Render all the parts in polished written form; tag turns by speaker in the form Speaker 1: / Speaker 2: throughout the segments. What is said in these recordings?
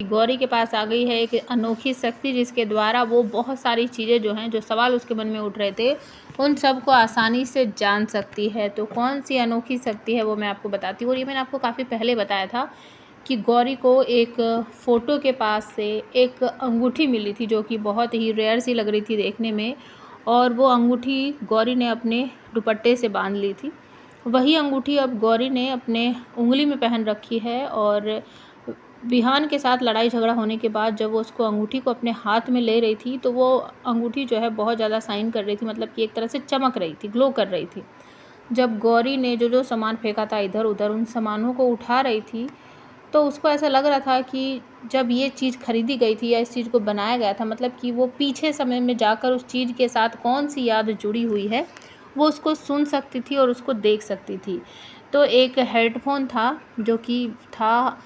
Speaker 1: गौरी के पास आ गई है एक अनोखी शक्ति, जिसके द्वारा वो बहुत सारी चीज़ें जो हैं, जो सवाल उसके मन में उठ रहे थे, उन सब को आसानी से जान सकती है। तो कौन सी अनोखी शक्ति है वो मैं आपको बताती हूँ। और ये मैंने आपको काफ़ी पहले बताया था कि गौरी को एक फ़ोटो के पास से एक अंगूठी मिली थी, जो कि बहुत ही रेयर सी लग रही थी देखने में, और वो अंगूठी गौरी ने अपने दुपट्टे से बांध ली थी। वही अंगूठी अब गौरी ने अपने उंगली में पहन रखी है। और विहान के साथ लड़ाई झगड़ा होने के बाद जब वो उसको अंगूठी को अपने हाथ में ले रही थी, तो वो अंगूठी जो है बहुत ज़्यादा शाइन कर रही थी, मतलब कि एक तरह से चमक रही थी, ग्लो कर रही थी। जब गौरी ने जो जो सामान फेंका था इधर उधर, उन सामानों को उठा रही थी, तो उसको ऐसा लग रहा था कि जब ये चीज़ खरीदी गई थी या इस चीज़ को बनाया गया था, मतलब कि वो पीछे समय में जाकर उस चीज़ के साथ कौन सी याद जुड़ी हुई है, वो उसको सुन सकती थी और उसको देख सकती थी। तो एक हेडफोन था, जो कि था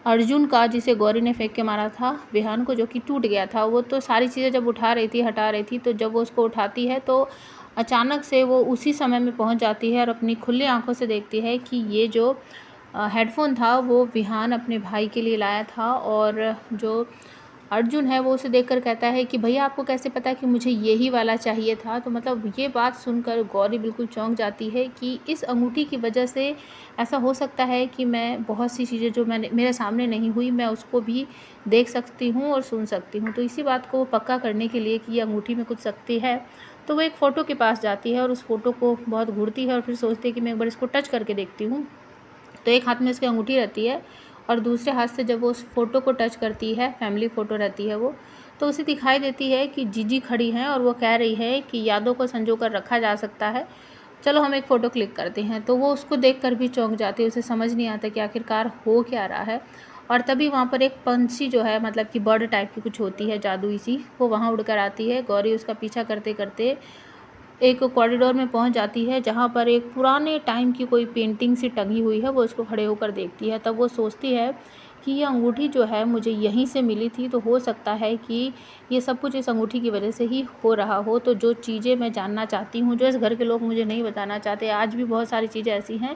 Speaker 1: अर्जुन का, जिसे गौरी ने फेंक के मारा था विहान को, जो कि टूट गया था। वो तो सारी चीज़ें जब उठा रही थी, हटा रही थी, तो जब वो उसको उठाती है तो अचानक से वो उसी समय में पहुंच जाती है और अपनी खुली आंखों से देखती है कि ये जो हेडफोन था वो विहान अपने भाई के लिए लाया था। और जो अर्जुन है वो उसे देखकर कहता है कि भैया आपको कैसे पता कि मुझे यही वाला चाहिए था। तो मतलब ये बात सुनकर गौरी बिल्कुल चौंक जाती है कि इस अंगूठी की वजह से ऐसा हो सकता है कि मैं बहुत सी चीज़ें जो मैंने मेरे सामने नहीं हुई, मैं उसको भी देख सकती हूँ और सुन सकती हूँ। तो इसी बात को पक्का करने के लिए कि ये अंगूठी में कुछ शक्ति है, तो वो एक फ़ोटो के पास जाती है और उस फ़ोटो को बहुत घूरती है और फिर सोचती है कि मैं एक बार इसको टच करके देखती हूँ। तो एक हाथ में उसकी अंगूठी रहती है और दूसरे हाथ से जब वो उस फ़ोटो को टच करती है, फैमिली फ़ोटो रहती है वो, तो उसे दिखाई देती है कि जीजी खड़ी हैं और वो कह रही है कि यादों को संजो कर रखा जा सकता है, चलो हम एक फ़ोटो क्लिक करते हैं। तो वो उसको देखकर भी चौंक जाती है, उसे समझ नहीं आता कि आखिरकार हो क्या रहा है। और तभी वहाँ पर एक पंछी जो है, मतलब कि बर्ड टाइप की कुछ होती है जादुई सी, वो वहाँ उड़कर आती है। गौरी उसका पीछा करते करते एक कॉरिडोर में पहुंच जाती है, जहां पर एक पुराने टाइम की कोई पेंटिंग सी टंगी हुई है। वो उसको खड़े होकर देखती है, तब वो सोचती है कि ये अंगूठी जो है मुझे यहीं से मिली थी, तो हो सकता है कि ये सब कुछ इस अंगूठी की वजह से ही हो रहा हो। तो जो चीज़ें मैं जानना चाहती हूँ, जो इस घर के लोग मुझे नहीं बताना चाहते, आज भी बहुत सारी चीज़ें ऐसी हैं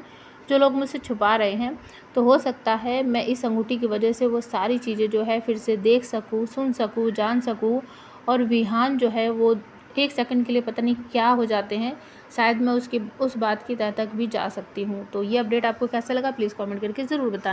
Speaker 1: जो लोग मुझसे छुपा रहे हैं, तो हो सकता है मैं इस अंगूठी की वजह से वो सारी चीज़ें जो है फिर से देख सकूँ, सुन सकूँ, जान सकूँ। और विहान जो है वो एक सेकंड के लिए पता नहीं क्या हो जाते हैं, शायद मैं उसकी उस बात की तह तक भी जा सकती हूँ। तो ये अपडेट आपको कैसा लगा प्लीज़ कमेंट करके ज़रूर बताएं।